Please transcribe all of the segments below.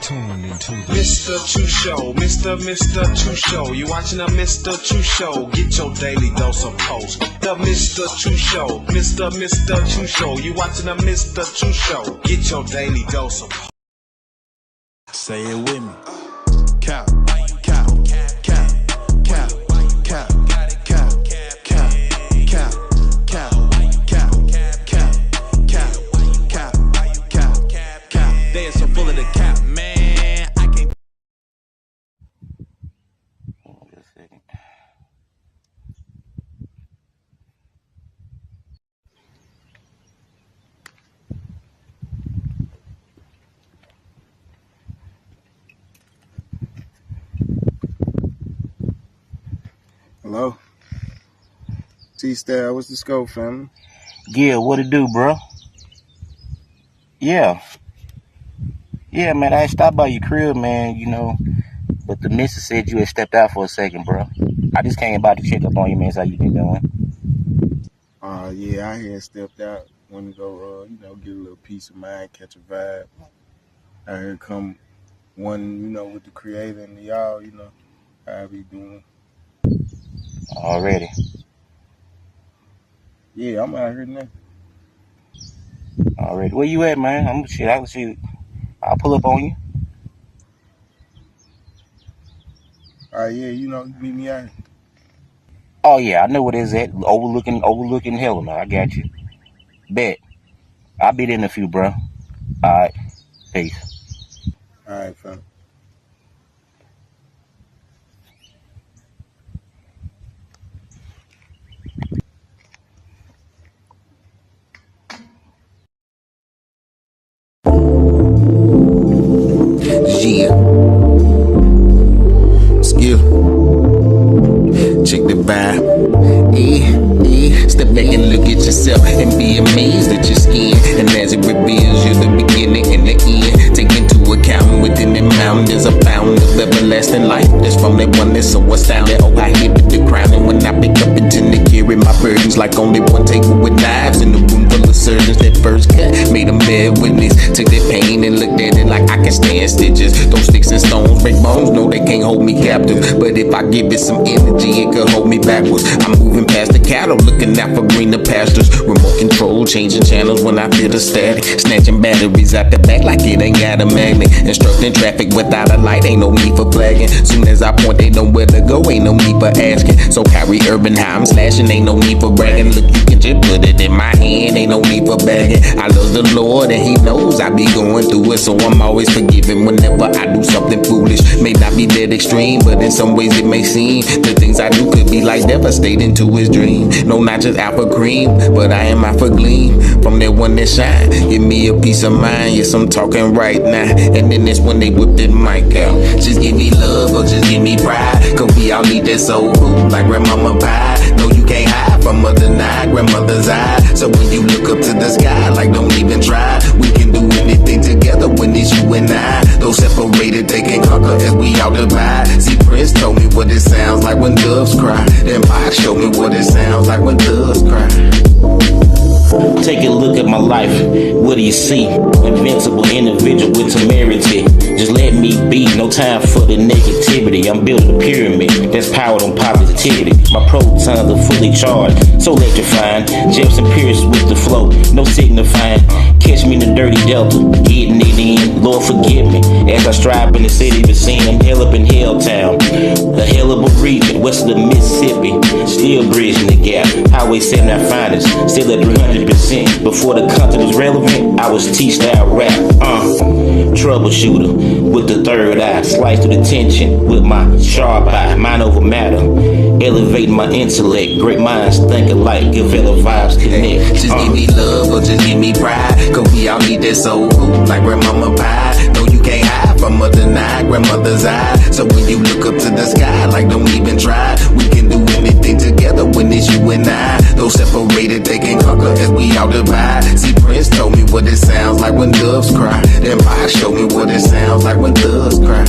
tuned into the Mr. Chu Show, Mr. Chu Show. You watching the Mr. Chu Show? Get your daily dose of post. The Mr. Chu Show, Mr. Chu Show. You watching the Mr. Chu Show? Get your daily dose of post. Say it with me. Cap, cap, cap, cap, cap, cap, cap, cap, cap, cap, cap, cap, cap. They are so full of the cap, man. I can't. Just a second. Hello? T-Style, what's the scope, family? Yeah, what it do, bro? Yeah, man, I stopped by your crib, man, you know, but the missus said you had stepped out for a second, bro. I just came by to check up on you, man. How you been doing? Yeah, I had stepped out. Want to go, get a little peace of mind, catch a vibe. I heard come one, with the creator and y'all, how I be doing. Already. Yeah, I'm out here now. Already. Where you at, man? I'll pull up on you. Yeah, meet me out here. Oh yeah, I know what it's at. Overlooking Helena. I got you. Bet. I'll be there in a few, bro. Alright. Peace. Alright, fam. Yeah. Skill. Check the vibe. Step back and look at yourself and be amazed at your skin. And as it reveals you the beginning and the end, take into account within the mountain there's a bound of everlasting life. That's from that one that's so astounding. Oh, I hit the crown, and when I pick up and tend to carry my burdens like only one table with knives in the room full of surgeons. That first cut made them bear witness. Took their pain and looked at it like I can stand stitches. Those sticks and stones break bones, no they can't hold me captive. But if I give it some energy, it could hold me backwards. I'm moving past the cattle, looking out for greener pastures. Remote control, changing channels when I feel the static. Snatching batteries out the back like it ain't got a magnet. Instructing traffic without a light, ain't no need for flagging. Soon as I point, they know where to go, ain't no need for asking. So Kyrie Urban, how I'm slashing, ain't no need for bragging. Look, you can just put it in my hand, ain't no need for bagging. I love the Lord and He knows I be going through it, so I'm always forgiving whenever I do something foolish. May not be that extreme, but in some ways it may seem the things I do could be like devastating to His dream. No, not just alpha cream, but I am alpha gleam from that one that shine. Give me a peace of mind, yes, I'm talking right now. And then that's when they whip that mic out. Just give me love or just give me pride, cause we all need that soul food like grandmama pie. No, you can't hide from mother night, grandmother's eye. So when you look up to the sky, like don't even try. We can do anything together when it's you and I. Though separated, they can conquer as we all divide. See, Prince told me what it sounds like when doves cry. Then Pac showed me what it sounds like when doves cry. Take a look at my life. What do you see? Invincible individual with temerity. Just let me be. No time for the negativity. I'm building a pyramid that's powered on positivity. My protons are fully charged, so electrifying. Jefferson Pierce with the flow, no signifying. Catch me in the dirty delta, getting it in. Lord forgive me as I strive in the city of sin. Hell up in Helltown, the hell of a region west of the Mississippi. Still bridging the gap. Highway 7 our finest, still at 300%. Before the content was relevant, I was T-style rap. Troubleshooter with the third eye, slice through the tension with my sharp eye. Mind over matter, elevating my intellect. Great minds think alike, give fellow vibes connect. Just give me love or just give me pride, cause we all need that soul food like grandmama pie. No, you can't hide from mother night, grandmother's eye. So when you look up to the sky, like don't even try. We can do anything together when it's you and I. Though separated, they can conquer as we all divide. See, Prince told me what it sounds like when doves cry. Then Pac showed me what it sounds like when doves cry.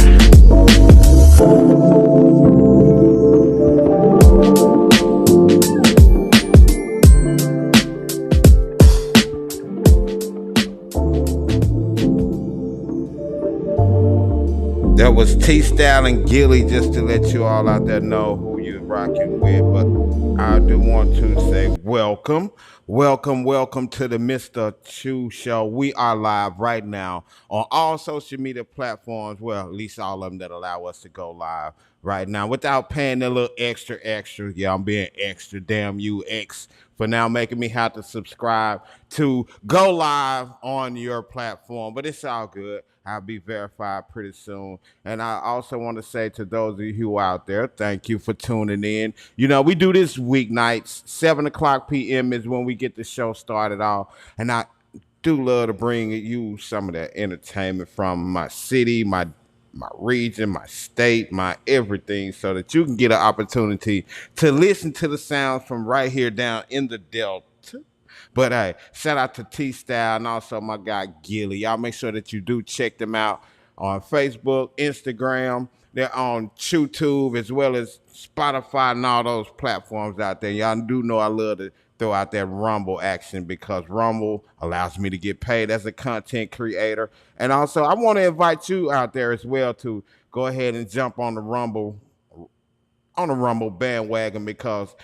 That was T Style and Gilly, just to let you all out there know who you're rocking with. But I do want to say welcome, welcome to the Mr. Chew Show. We are live right now on all social media platforms. Well, at least all of them that allow us to go live right now without paying a little extra. Yeah, I'm being extra. Damn you, X, for now making me have to subscribe to go live on your platform. But it's all good. I'll be verified pretty soon. And I also want to say to those of you who are out there, thank you for tuning in. You know, we do this weeknights, 7 o'clock p.m. is when we get the show started off. And I do love to bring you some of that entertainment from my city, my region, my state, my everything, so that you can get an opportunity to listen to the sounds from right here down in the Delta. But hey, shout out to T Style and also my guy Gilly. Y'all make sure that you do check them out on Facebook, Instagram. They're on YouTube as well as Spotify and all those platforms out there. Y'all do know I love to throw out that Rumble action because Rumble allows me to get paid as a content creator. And also, I want to invite you out there as well to go ahead and jump on the Rumble bandwagon, because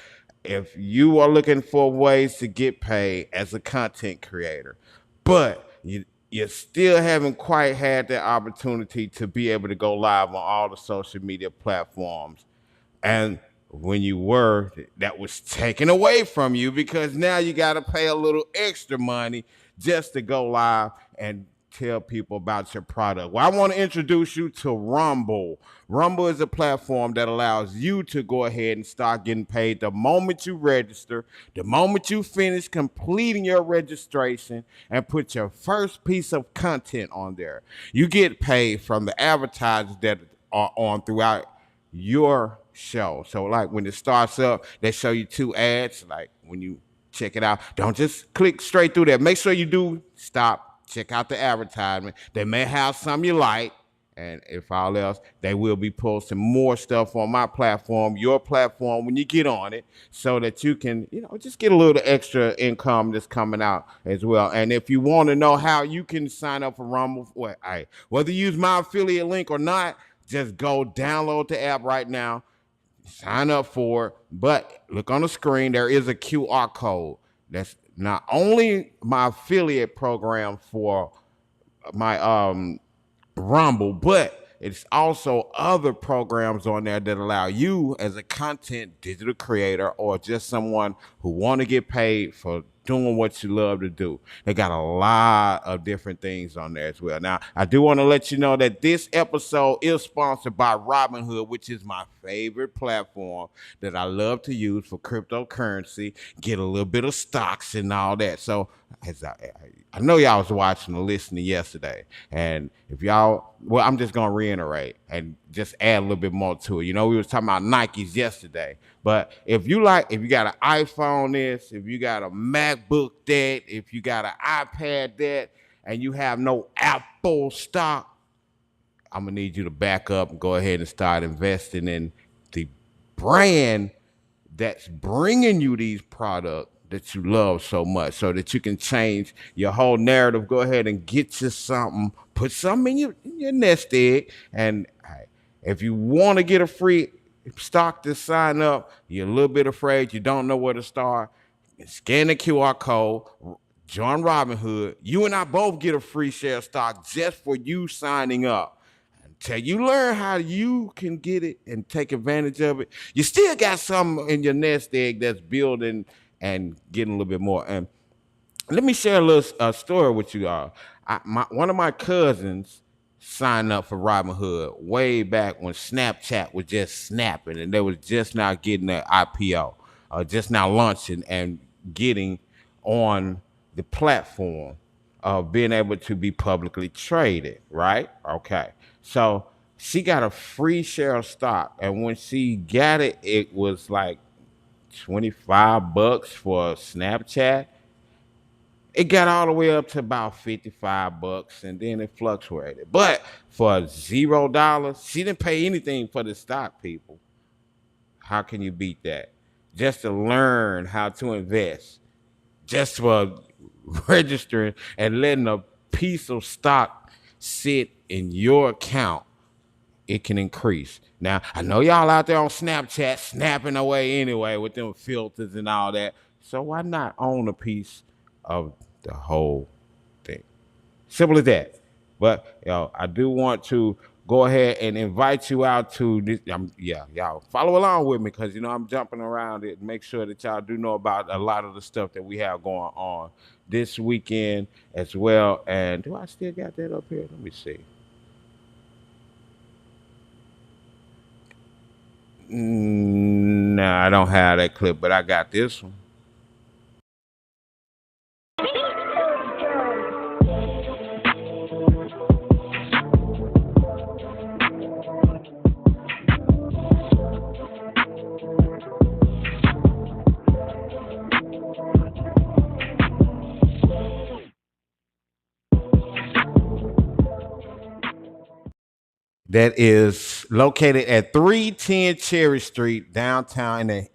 if you are looking for ways to get paid as a content creator, but you still haven't quite had the opportunity to be able to go live on all the social media platforms, and when you were, that was taken away from you because now you got to pay a little extra money just to go live and tell people about your product. Well, I want to introduce you to Rumble. Rumble is a platform that allows you to go ahead and start getting paid the moment you register, the moment you finish completing your registration and put your first piece of content on there. You get paid from the advertisers that are on throughout your show. So like when it starts up, they show you 2 ads. Like when you check it out, don't just click straight through that. Make sure you do stop, check out the advertisement. They may have some you like, and if all else, they will be posting more stuff on my platform, your platform, when you get on it, so that you can, just get a little extra income that's coming out as well. And if you want to know how you can sign up for Rumble, whether you use my affiliate link or not, just go download the app right now, sign up for it. But look on the screen, there is a QR code. That's not only my affiliate program for my Rumble, but it's also other programs on there that allow you as a content digital creator or just someone who want to get paid for doing what you love to do. They got a lot of different things on there as well. Now, I do want to let you know that this episode is sponsored by Robinhood, which is my favorite platform that I love to use for cryptocurrency, get a little bit of stocks and all that. So as I know y'all was watching or listening yesterday, and if y'all, well, I'm just going to reiterate and just add a little bit more to it. We was talking about Nikes yesterday, but if you got an iPhone this, if you got a MacBook that, if you got an iPad that, and you have no Apple stock, I'm going to need you to back up and go ahead and start investing in the brand that's bringing you these products that you love so much, so that you can change your whole narrative. Go ahead and get you something, put something in your nest egg. And if you want to get a free stock to sign up, you're a little bit afraid, you don't know where to start, scan the QR code, join Robinhood. You and I both get a free share of stock just for you signing up. Until you learn how you can get it and take advantage of it, you still got something in your nest egg that's building and getting a little bit more. And let me share a little story with you all. One of my cousins signed up for Robinhood way back when Snapchat was just snapping and they was just now getting their IPO, just now launching and getting on the platform of being able to be publicly traded, right? Okay. So she got a free share of stock, and when she got it, it was like $25 for Snapchat. It got all the way up to about $55, and then it fluctuated. But for $0, she didn't pay anything for the stock, people. How can you beat that? Just to learn how to invest, just for registering and letting a piece of stock sit in your account it can increase. Now, I know y'all out there on Snapchat snapping away anyway with them filters and all that. So why not own a piece of the whole thing? Simple as that. But I do want to go ahead and invite you out to this. Y'all follow along with me because I'm jumping around it. Make sure that y'all do know about a lot of the stuff that we have going on this weekend as well. And do I still got that up here? Let me see. Nah, I don't have that clip, but I got this one. That is located at 310 Cherry Street, downtown in the,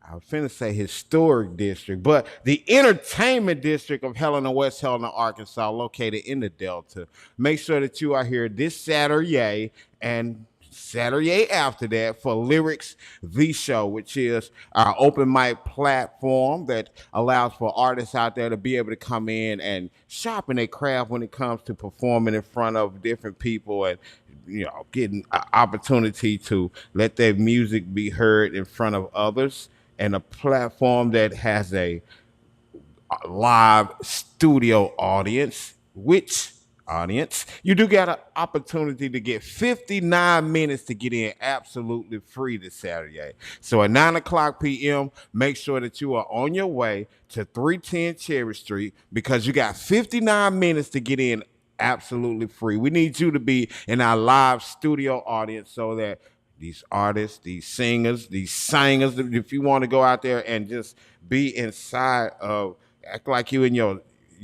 I was finna say historic district, but the entertainment district of Helena, West Helena, Arkansas, located in the Delta. Make sure that you are here this Saturday and Saturday after that for Lyrics The Show, which is our open mic platform that allows for artists out there to be able to come in and sharpen their craft when it comes to performing in front of different people and getting an opportunity to let their music be heard in front of others, and a platform that has a live studio audience, which audience you do got an opportunity to get 59 minutes to get in absolutely free this Saturday. So at 9 o'clock p.m., make sure that you are on your way to 310 Cherry Street because you got 59 minutes to get in absolutely free. We need you to be in our live studio audience so that these artists, these singers, if you want to go out there and just be inside of, act like you in your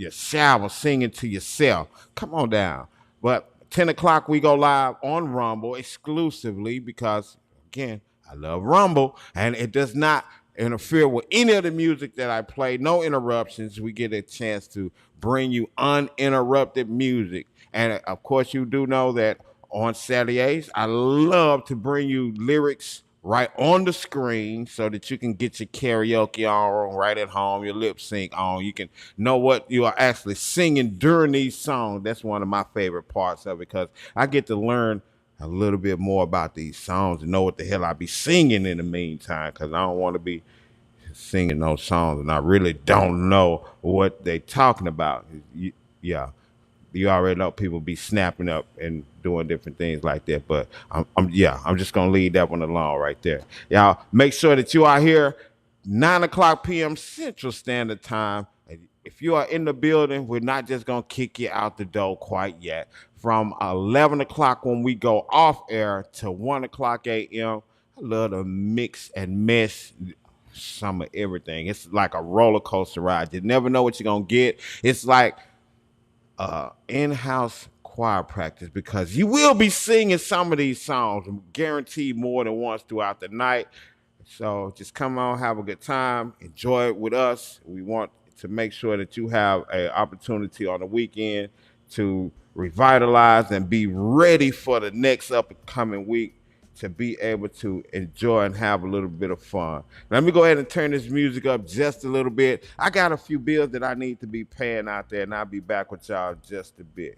shower singing to yourself, come on down. But 10 o'clock we go live on Rumble exclusively because, again, I love Rumble and it does not interfere with any of the music that I play. No interruptions. We get a chance to bring you uninterrupted music. And of course, you do know that on Saturdays, I love to bring you lyrics right on the screen so that you can get your karaoke on right at home, your lip sync on. You can know what you are actually singing during these songs. That's one of my favorite parts of it because I get to learn a little bit more about these songs and know what the hell I be singing in the meantime because I don't want to be singing those songs and I really don't know what they talking about. You already know people be snapping up and doing different things like that. But I'm just gonna leave that one alone right there. Y'all make sure that you are here 9 o'clock p.m. Central Standard Time. If you are in the building, we're not just gonna kick you out the door quite yet. From 11 o'clock when we go off air to 1 o'clock a.m. I love to mix and mesh some of everything. It's like a roller coaster ride. You never know what you're gonna get. It's like in-house choir practice because you will be singing some of these songs, guaranteed more than once throughout the night. So just come on, have a good time, enjoy it with us. We want to make sure that you have an opportunity on the weekend to revitalize and be ready for the next upcoming week to be able to enjoy and have a little bit of fun. Let me go ahead and turn this music up just a little bit. I got a few bills that I need to be paying out there, and I'll be back with y'all just a bit.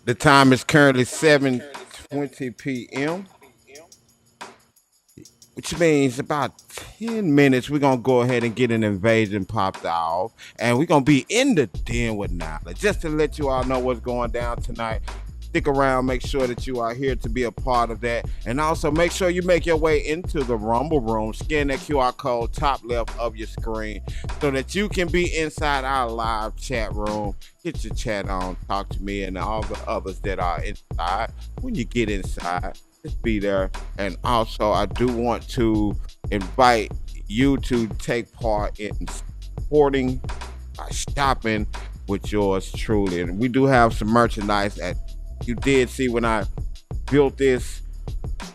The time is currently 7:20 p.m., which means about 10 minutes we're gonna go ahead and get an invasion popped off, and we're gonna be in the den with Nala. Just to let you all know what's going down tonight. Stick around, make sure that you are here to be a part of that, and also make sure you make your way into the Rumble Room. Scan that QR code top left of your screen so that you can be inside our live chat room. Get your chat on, talk to me and all the others that are inside. When you get inside, just be there. And also, I do want to invite you to take part in supporting shopping with yours truly. And we do have some merchandise that you did see when I built this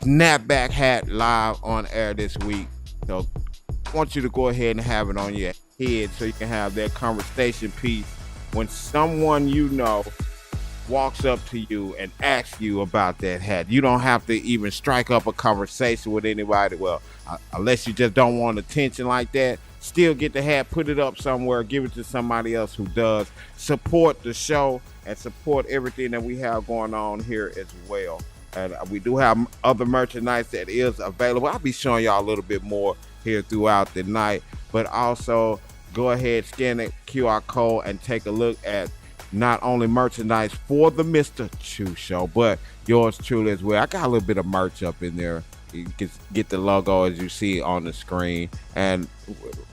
snapback hat live on air this week. So I want you to go ahead and have it on your head so you can have that conversation piece when someone you know walks up to you and asks you about that hat. You don't have to even strike up a conversation with anybody. Well, unless you just don't want attention like that, still get the hat, put it up somewhere, give it to somebody else who does. Support the show and support everything that we have going on here as well. And we do have other merchandise that is available. I'll be showing y'all a little bit more here throughout the night, but also go ahead, scan that QR code and take a look at not only merchandise for the Mr. Chew Show, but yours truly as well. I got a little bit of merch up in there. You can get the logo as you see on the screen. And,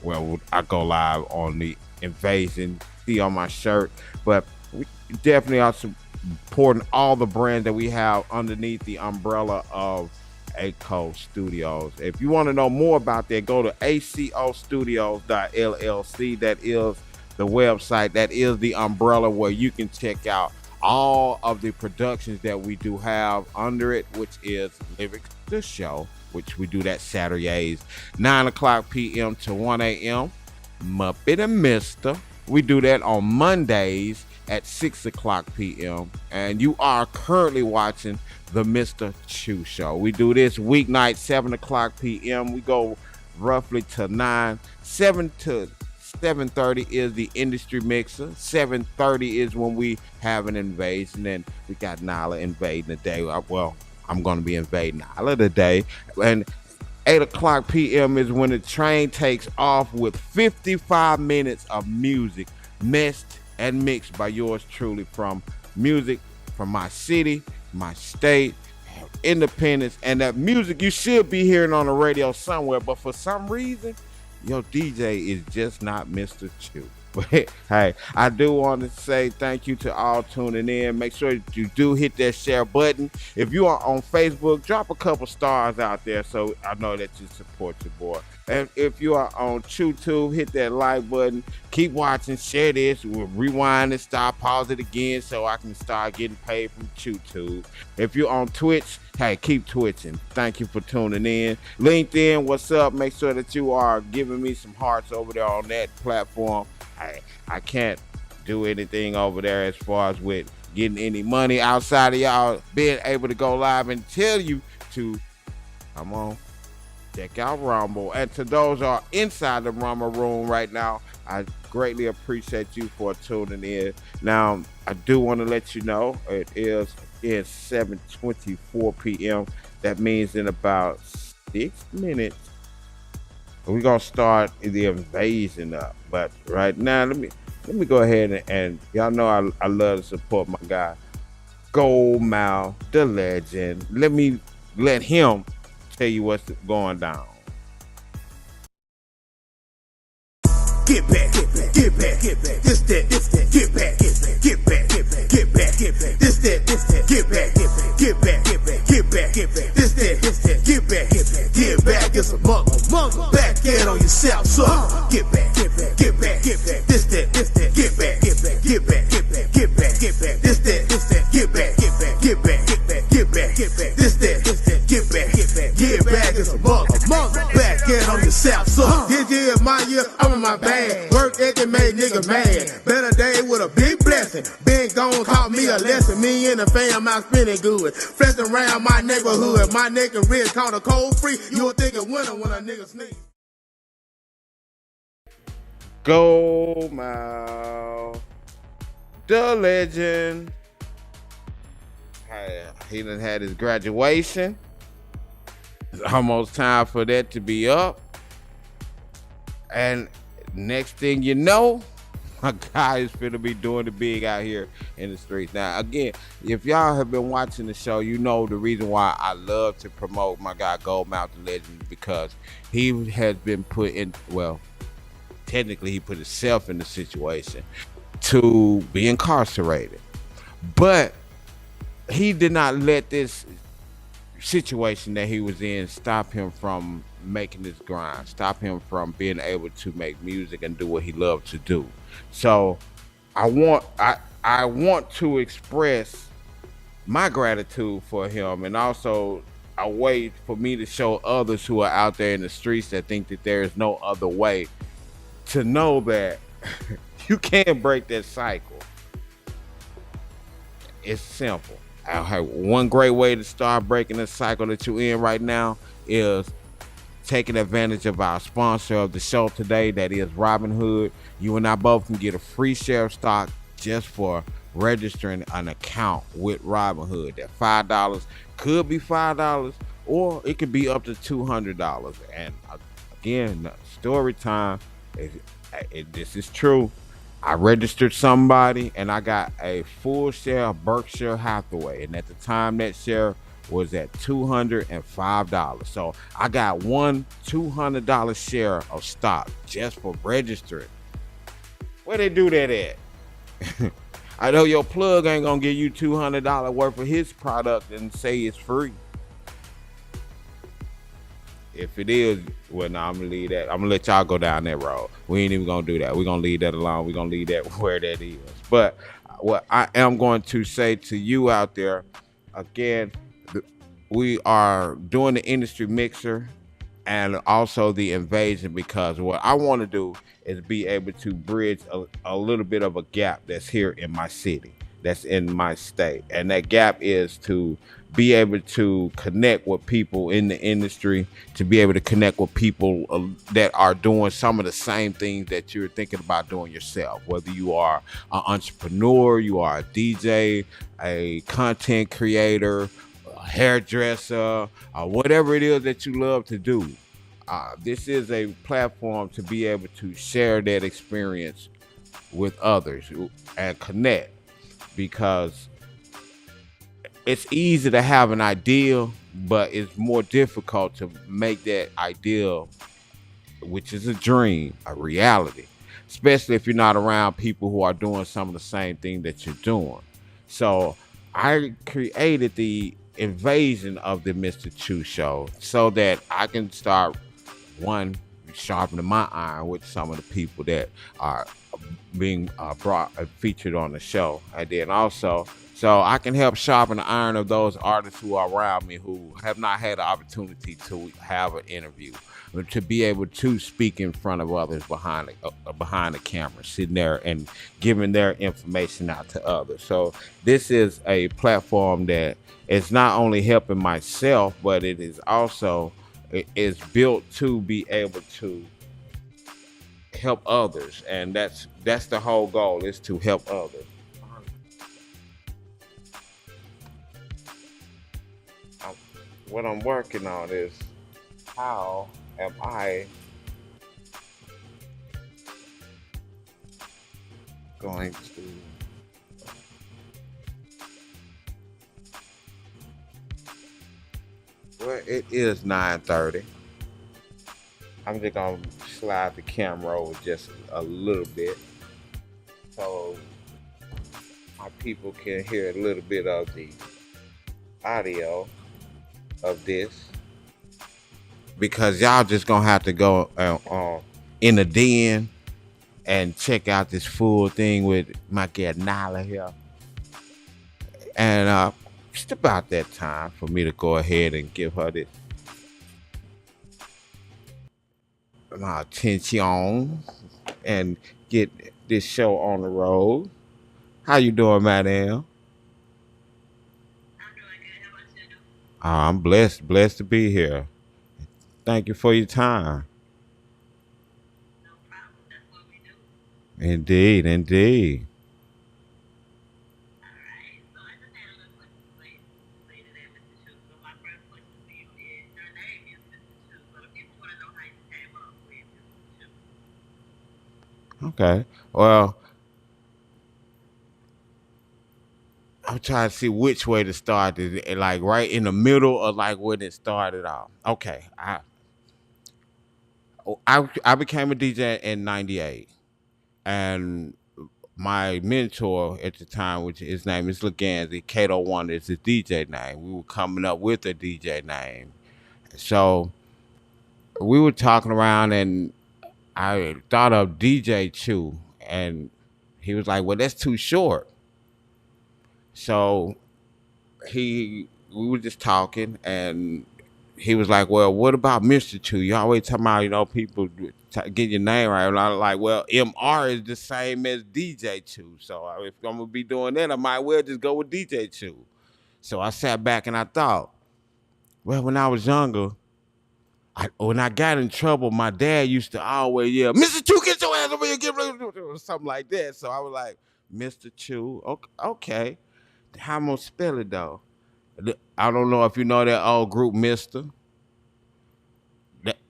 well, I go live on the Invasion, see on my shirt. But we definitely are supporting all the brands that we have underneath the umbrella of ACO Studios. If you want to know more about that, go to acostudios.llc. That is the website, that is the umbrella where you can check out all of the productions that we do have under it, which is Lyrics the Show, which we do that Saturdays 9 o'clock p.m. to 1 a.m. Muppet and Mister, we do that on Mondays at 6 o'clock p.m. And you are currently watching the Mr. Chew Show. We do this weeknight 7 o'clock p.m. We go roughly to 7 to 7:30 is the industry mixer. 7:30 is when we have an invasion, and we got Nala invading today. Well, I'm going to be invading Nala today. And 8 o'clock p.m. is when the train takes off with 55 minutes of music mixed and mixed by yours truly, from music from my city, my state, independence, and that music you should be hearing on the radio somewhere, but for some reason your DJ is just not Mr. Chew. But hey, I do want to say thank you to all tuning in. Make sure you do hit that share button. If you are on Facebook, drop a couple stars out there so I know that you support your boy. And if you are on YouTube, hit that like button. Keep watching, share this. We'll rewind and stop, pause it again so I can start getting paid from YouTube. If you're on Twitch, hey, keep twitching. Thank you for tuning in. LinkedIn, what's up? Make sure that you are giving me some hearts over there on that platform. I can't do anything over there as far as with getting any money outside of y'all being able to go live and tell you to come on, check out Rumble. And to those who are inside the Rumble room right now, I greatly appreciate you for tuning in. Now, I do want to let you know it is 7:24 p.m. That means in about 6 minutes, we're going to start the invasion up. But right now, let me go ahead and y'all know I love to support my guy, Gold Mouth, the legend. Let him tell you what's going down. Get back, get back, get back, get back. This that, get back, get back, get back, get back, get back, get back. This that, get back, get back, get back, get back, get back, get back. This that, get back, get back, get back. It's a mug, back in on yourself, so get back, get back, get back, get back. This that, get back, get back, get back, get back, get back, get back. This that, get back, get back, get back, get back, get back, get back. This that, get back, get back, get back. It's a mug, back in on yourself, so this year, my year, I'm in my bag. Work ethic made nigga mad. Better day with a big blessing. Been gone, taught me a lesson. Me and the fam out spinning good. Flexing around my neighborhood. My neck and wrist called a cold free. You would think of winter when a nigga sneeze. Gold Mouth, the legend. He done had his graduation. It's almost time for that to be up. And next thing you know, my guy is finna be doing the big out here in the streets. Now, again, if y'all have been watching the show, you know the reason why I love to promote my guy Gold Mountain Legend, because he has been put in, well, technically he put himself in the situation to be incarcerated. But he did not let this situation that he was in stop him from making this grind, stop him from being able to make music and do what he loved to do. So I want to express my gratitude for him, and also a way for me to show others who are out there in the streets that think that there is no other way, to know that you can't break that cycle. It's simple. One great way to start breaking the cycle that you're in right now is taking advantage of our sponsor of the show today, that is Robinhood. You and I both can get a free share of stock just for registering an account with Robinhood. That $5 could be $5, or it could be up to $200. And again, story time. This is true. I registered somebody and I got a full share of Berkshire Hathaway, and at the time that share was at $205. So I got one $200 share of stock just for registering. Where they do that at? I know your plug ain't gonna give you $200 worth of his product and say it's free. If it is, well, no, I'm gonna leave that. I'm gonna let y'all go down that road. We ain't even gonna do that. We're gonna leave that alone. We're gonna leave that where that is. But what I am going to say to you out there, again, we are doing the industry mixer and also the invasion, because what I want to do is be able to bridge a little bit of a gap that's here in my city, that's in my state. And that gap is to be able to connect with people in the industry, to be able to connect with people that are doing some of the same things that you're thinking about doing yourself. Whether you are an entrepreneur, you are a DJ, a content creator, a hairdresser, whatever it is that you love to do. This is a platform to be able to share that experience with others and connect, because it's easy to have an ideal, but it's more difficult to make that ideal, which is a dream, a reality, especially if you're not around people who are doing some of the same thing that you're doing. So I created the invasion of the Mr. Chu show so that I can start, one, sharpening my iron with some of the people that are being featured on the show, and then also so I can help sharpen the iron of those artists who are around me who have not had the opportunity to have an interview, to be able to speak in front of others behind the camera, sitting there and giving their information out to others. So this is a platform that is not only helping myself, but it is built to be able to help others, and that's the whole goal, is to help others. What I'm working on is, how am I going to it is 9:30. I'm just gonna slide the camera over just a little bit so my people can hear a little bit of the audio of this, because y'all just gonna have to go in the den and check out this full thing with my cat Nyla here. And it's about that time for me to go ahead and give her this my attention and get this show on the road. How you doing, madam? I'm blessed to be here. Thank you for your time. No problem. That's what we do. Indeed. All right. So I just had a little question for you. Okay. Well, I'm trying to see which way to start it. Like right in the middle or like when it started off. Okay. I became a DJ in '98, and my mentor at the time, which his name is Leganzi, Kato One is his DJ name. We were coming up with a DJ name. So we were talking around and I thought of DJ Chew, and he was like, "Well, that's too short." So we were just talking, and he was like, "Well, what about Mister Chew? You always talking about people get your name right." And I was like, "Well, MR is the same as DJ Chew, so if I'm gonna be doing that, I might well just go with DJ Chew." So I sat back and I thought, well, when I was younger, when I got in trouble, my dad used to always yell, "Mr. Chew, get your ass over here," or something like that. So I was like, "Mr. Chew, okay. How am I gonna spell it though?" I don't know if you know that old group, Mister.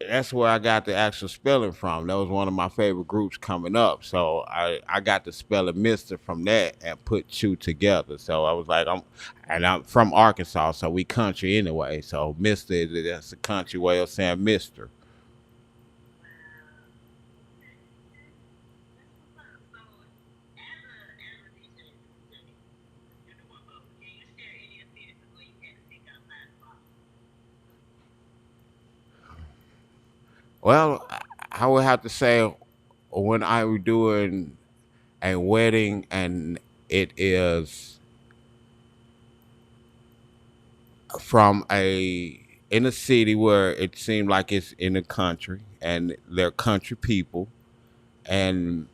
That's where I got the actual spelling from. That was one of my favorite groups coming up. So I got the spelling Mister from that and put Chew together. So I was like, I'm from Arkansas, so we country anyway. So Mister, that's a country way of saying Mister. Well, I would have to say when I was doing a wedding and it is from a in a city where it seemed like it's in the country and they're country people and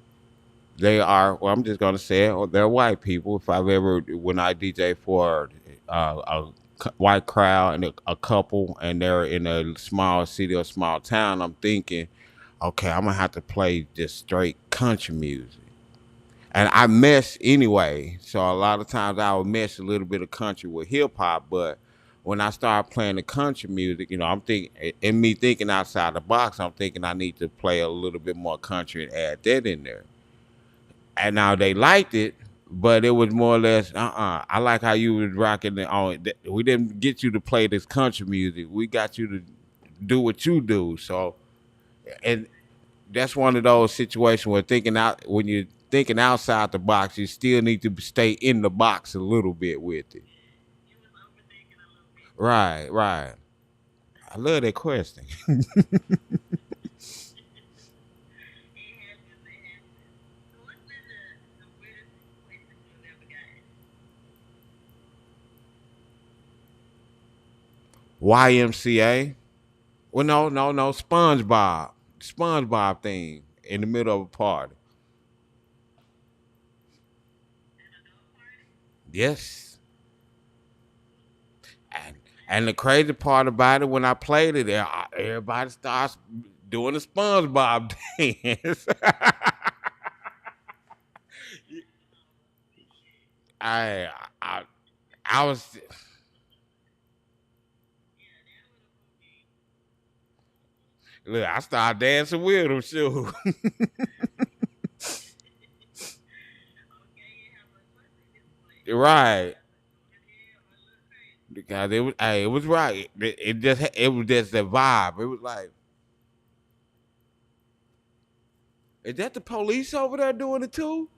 they are, well, I'm just gonna say it, or they're white people. If I've ever, when I DJ for white crowd and a couple and they're in a small city or small town, I'm thinking, okay, I'm gonna have to play just straight country music. And I mess anyway. So a lot of times I would mess a little bit of country with hip hop, but when I start playing the country music, I'm thinking, in me thinking outside the box, I'm thinking I need to play a little bit more country and add that in there. And now they liked it, but it was more or less, I like how you was rocking it on. We didn't get you to play this country music. We got you to do what you do. So, and that's one of those situations where when you're thinking outside the box, you still need to stay in the box a little bit with it. Right, right. I love that question. YMCA? Well, no, no, no. SpongeBob thing in the middle of a party. Yes. And and the crazy part about it, when I played it, everybody starts doing the SpongeBob dance. I, I I was look. I started dancing with him. Sure. Right. Because it was right. It was just the vibe. It was like, is that the police over there doing it too?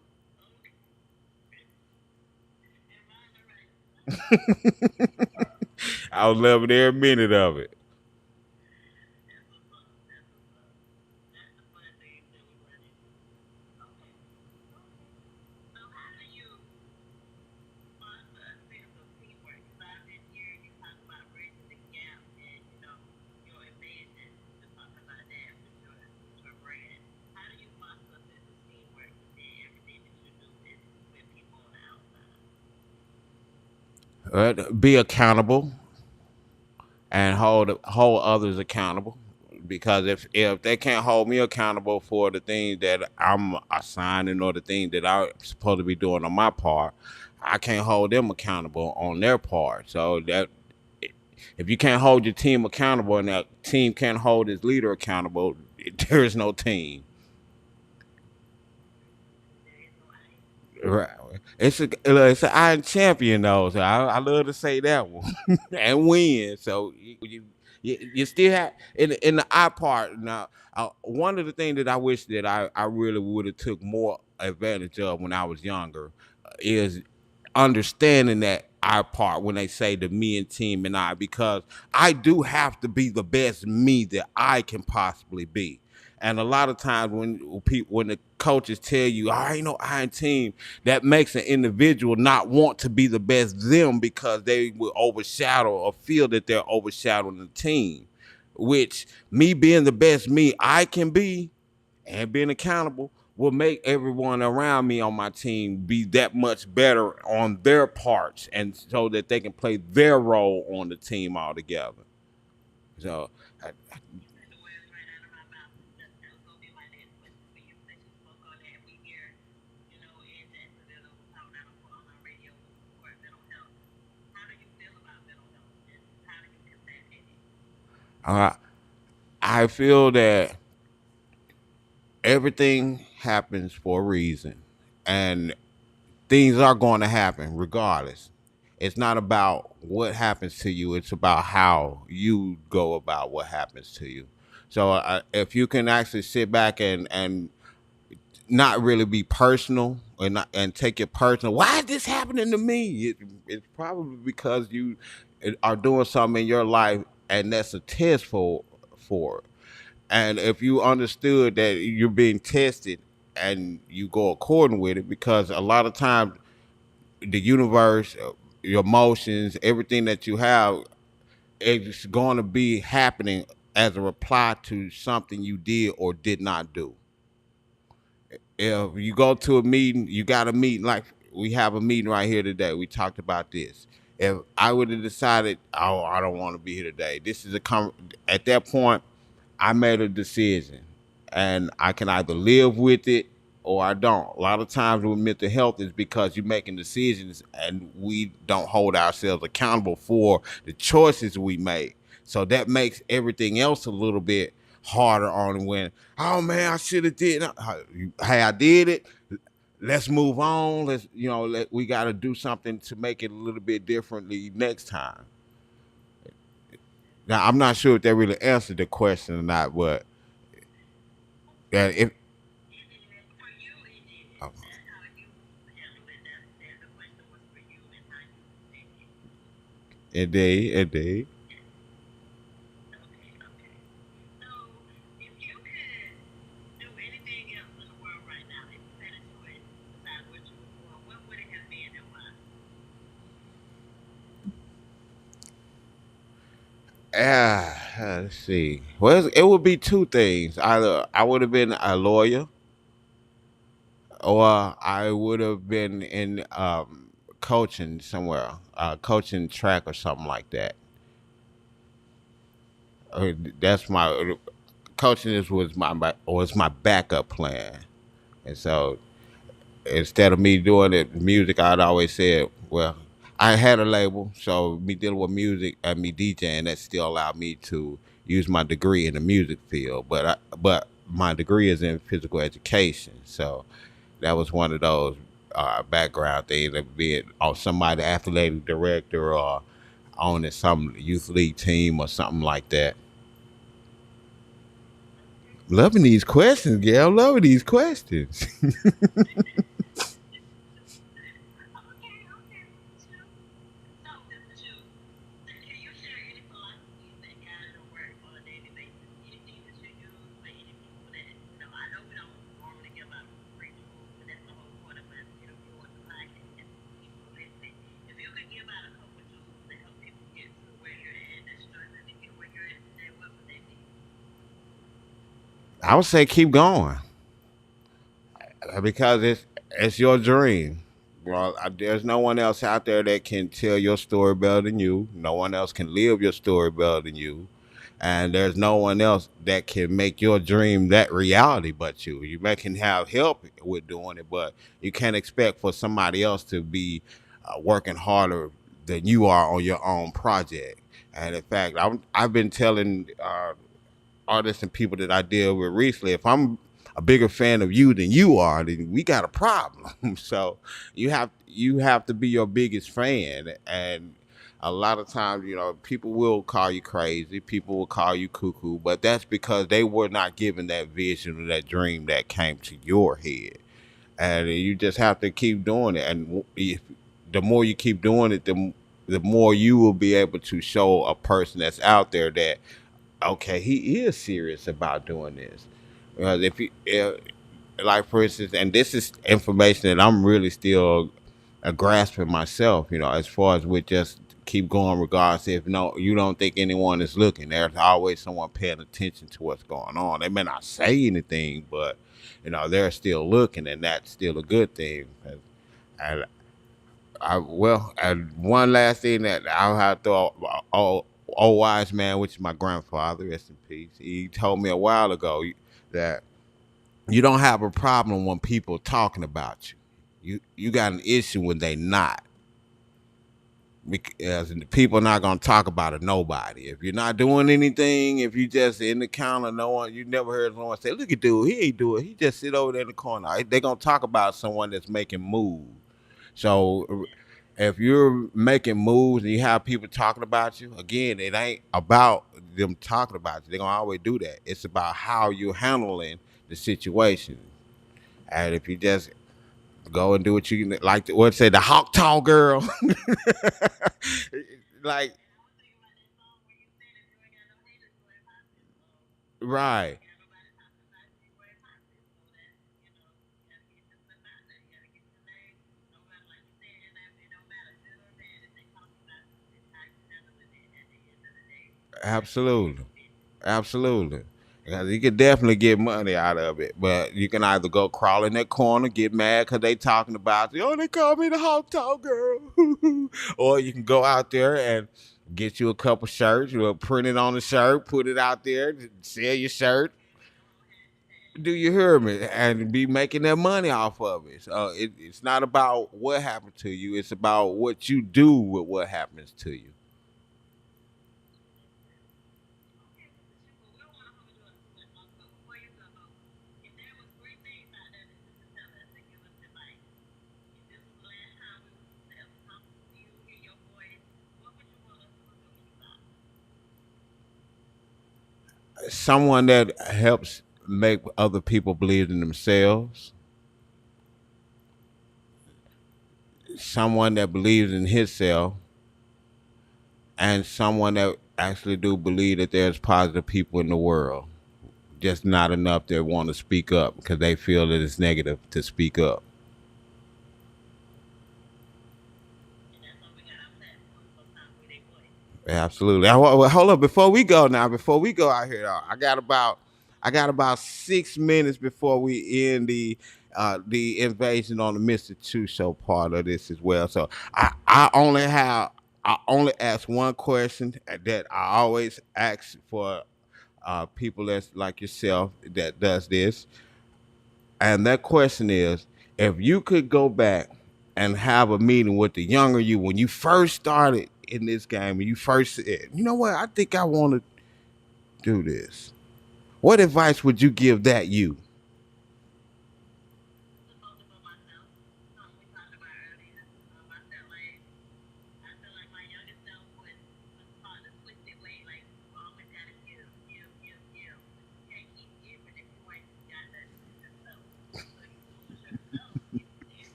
I was loving every minute of it. Be accountable and hold others accountable. Because if they can't hold me accountable for the things that I'm assigning or the things that I'm supposed to be doing on my part, I can't hold them accountable on their part. So that if you can't hold your team accountable and that team can't hold its leader accountable, there is no team. Right. It's an Iron Champion though, so I love to say that one and win. So you still have in the I part now. One of the things that I wish that I really would have took more advantage of when I was younger is understanding that I part when they say the me and team and I, because I do have to be the best me that I can possibly be. And a lot of times when the coaches tell you, I ain't no I and team, that makes an individual not want to be the best them because they will overshadow or feel that they're overshadowing the team. Which me being the best me I can be and being accountable will make everyone around me on my team be that much better on their parts and so that they can play their role on the team altogether. So I, The words right out of my mouth. That was gonna be my next question for you. Since you spoke on that, we hear, in Jacksonville, we talk down on our radio for mental health. How do you feel about mental health, and how do you combat it? uh, I feel that everything happens for a reason, and things are going to happen regardless. It's not about what happens to you, it's about how you go about what happens to you. So if you can actually sit back and not really be personal and and take it personal, why is this happening to me? It's probably because you are doing something in your life and that's a test for it. And if you understood that you're being tested and you go according with it, because a lot of times the universe, your emotions, everything that you have, it's going to be happening as a reply to something you did or did not do. If you go to a meeting, you got a meeting like we have a meeting right here today. We talked about this. If I would have decided, oh, I don't want to be here today, this is at that point, I made a decision, and I can either live with it or I don't. A lot of times with mental health is because you're making decisions and we don't hold ourselves accountable for the choices we make. So that makes everything else a little bit harder on when, oh man, I should have did. Hey, I did it. Let's move on. We got to do something to make it a little bit differently next time. Now, I'm not sure if that really answered the question or not, but if For you, it did. oh, That's how you handle it. The question was for you and how you take it. it did. Okay, okay. So, if you could do anything else in the world right now, if you had a choice besides what you were doing, what would it have been and why? Let's see. Well, it would be two things. Either I would have been a lawyer, or I would have been in coaching somewhere, coaching track or something like that. That's my coaching. This was my backup plan, and so instead of me doing it music, I'd always said, well, I had a label, so me dealing with music and me DJing, that still allowed me to use my degree in the music field. But my degree is in physical education, so that was one of those background things of being on somebody athletic director or on some youth league team or something like that. Loving these questions, Gail. Loving these questions. Okay, okay. So, this is you. Can you share any philosophies that guide your work on a daily basis? Anything that you use for any people that, I know we don't normally give out free tools, but that's the whole point of us, doing the podcast, people listening. If you could give out a couple tools to help people get to where you're at, that's struggling to get where you're at today, what would they be? I would say keep going because it's your dream. Well, there's no one else out there that can tell your story better than you. No one else can live your story better than you, and there's no one else that can make your dream that reality but you. You may can have help with doing it, but you can't expect for somebody else to be working harder than you are on your own project. And in fact, I've been telling artists and people that I deal with recently, if I'm a bigger fan of you than you are, then we got a problem. So you have to be your biggest fan, and a lot of times, people will call you crazy, people will call you cuckoo, but that's because they were not given that vision or that dream that came to your head, and you just have to keep doing it. And if, the more you keep doing it, the more you will be able to show a person that's out there that okay, he is serious about doing this. If like for instance, and this is information that I'm really still grasping myself, as far as with just keep going regardless if no you don't think anyone is looking. There's always someone paying attention to what's going on. They may not say anything, but they're still looking, and that's still a good thing. And and one last thing that I'll have to throw, old wise man, which is my grandfather, rest in peace. He told me a while ago that you don't have a problem when people talking about you. You got an issue when they not. Because people are not gonna talk about it. Nobody. If you're not doing anything, if you just in the counter, no one, you never heard someone say, "Look at dude, he ain't do it. He just sit over there in the corner." They're gonna talk about someone that's making moves. So if you're making moves and you have people talking about you, again, it ain't about them talking about you. They're gonna always do that. It's about how you're handling the situation. And if you just go and do what you like, what say the hawk tall girl, like right. Absolutely. Absolutely. Because you can definitely get money out of it, but you can either go crawl in that corner, get mad because they talking about you. Oh, they call me the hawk tall girl, or you can go out there and get you a couple shirts. You'll print it on the shirt, put it out there, sell your shirt. Do you hear me? And be making that money off of it. So it's not about what happened to you; it's about what you do with what happens to you. Someone that helps make other people believe in themselves, someone that believes in himself, and someone that actually do believe that there's positive people in the world. Just not enough that want to speak up because they feel that it's negative to speak up. Absolutely. Hold up. Before we go now, before we go out here, I got about 6 minutes before we end the invasion on the Mr. Two Show part of this as well. So I only ask one question that I always ask for people that's like yourself that does this, and that question is, if you could go back and have a meeting with the younger you when you first started in this game and you first said, you know what, I think I want to do this. What advice would you give that you?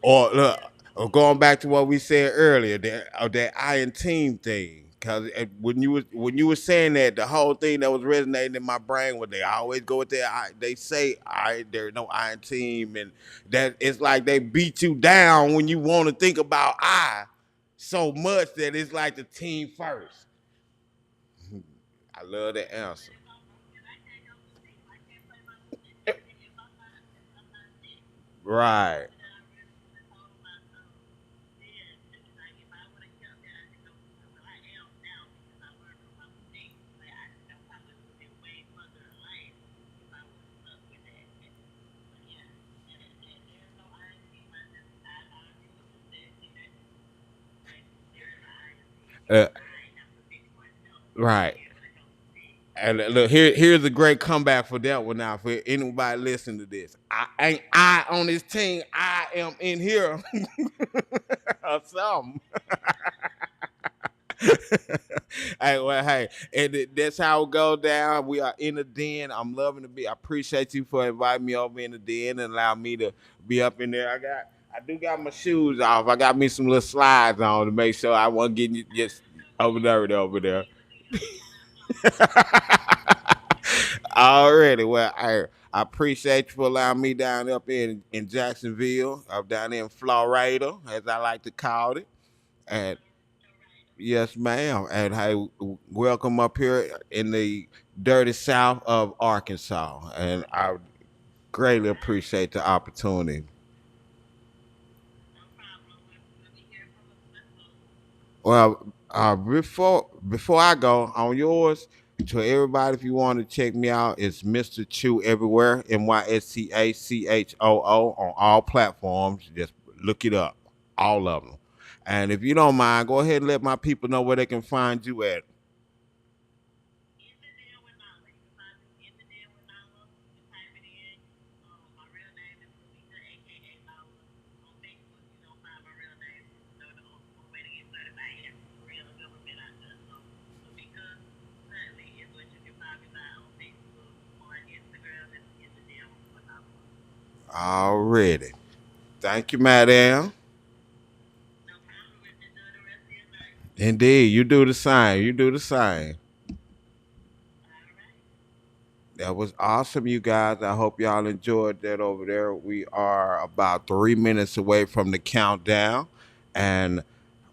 Or look, or going back to what we said earlier, that I and team thing. Cause when you were saying that, the whole thing that was resonating in my brain was they always go with that. They say I there's no I in team, and that it's like they beat you down when you want to think about I so much that it's like the team first. I love that answer. Right. Uh, I have to fix myself to right. be able to help see. And look, here's a great comeback for that one now. For anybody listening to this, I ain't I on this team. I am in here or something. Hey, well, hey, and that's how it go down. We are in the den. I'm loving to be. I appreciate you for inviting me over in the den and allow me to be up in there. I do got my shoes off. I got me some little slides on to make sure I wasn't getting you just over there and over there. Already. Well, I appreciate you for allowing me down up in Jacksonville, up down in Florida, as I like to call it. And yes, ma'am. And hey, welcome up here in the dirty south of Arkansas. And I greatly appreciate the opportunity. No problem. Let me hear from us. Let's go. Well, before I go on yours, to everybody, if you want to check me out, it's Mr. Chew everywhere, MyStachoo on all platforms. Just look it up, all of them. And if you don't mind, go ahead and let my people know where they can find you at. In the deal with Nala. You can find me in the deal with Nala. You type it in. My real name is Louisa, aka Nala. On Facebook, you don't find my real name. You know the old way to get certified as a real government out there. So Louisa Huntley is what you can find me by on Facebook, on Instagram, and in the deal with Nala. Already. Thank you, madam. No problem. Enjoy the rest of your night. Indeed, you do the same. You do the same. All right. That was awesome, you guys. I hope y'all enjoyed that over there. We are about 3 minutes away from the countdown, and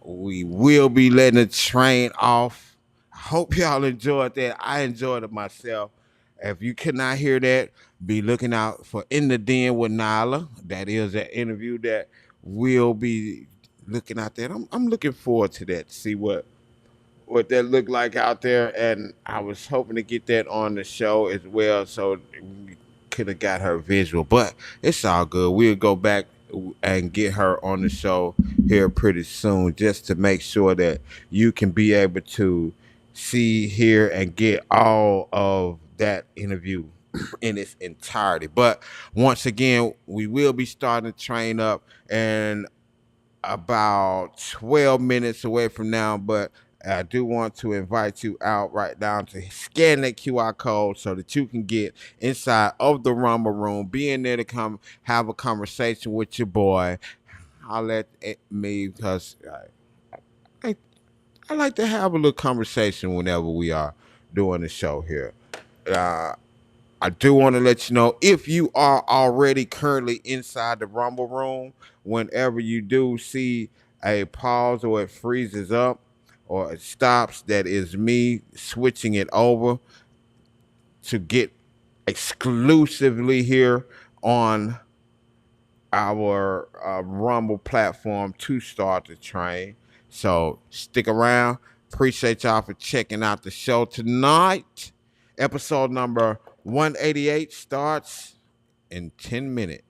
we will be letting the train off. I hope y'all enjoyed that. I enjoyed it myself. If you cannot hear that, be looking out for In the Den with Nyla. That is an interview that will be looking out there. I'm looking forward to that. To see what that looked like out there, and I was hoping to get that on the show as well, so we could have got her visual. But it's all good. We'll go back and get her on the show here pretty soon, just to make sure that you can be able to see, hear, and get all of that interview in its entirety. But once again, we will be starting to train up, and about 12 minutes away from now, but I do want to invite you out right now to scan that QR code so that you can get inside of the Rumble Room, be in there to come have a conversation with your boy. I'll let me, because I, I like to have a little conversation whenever we are doing the show here. Uh, I do want to let you know, if you are already currently inside the Rumble Room, whenever you do see a pause or it freezes up or it stops, that is me switching it over to get exclusively here on our Rumble platform to start the train. So stick around. Appreciate y'all for checking out the show tonight. Episode number 188 starts in 10 minutes.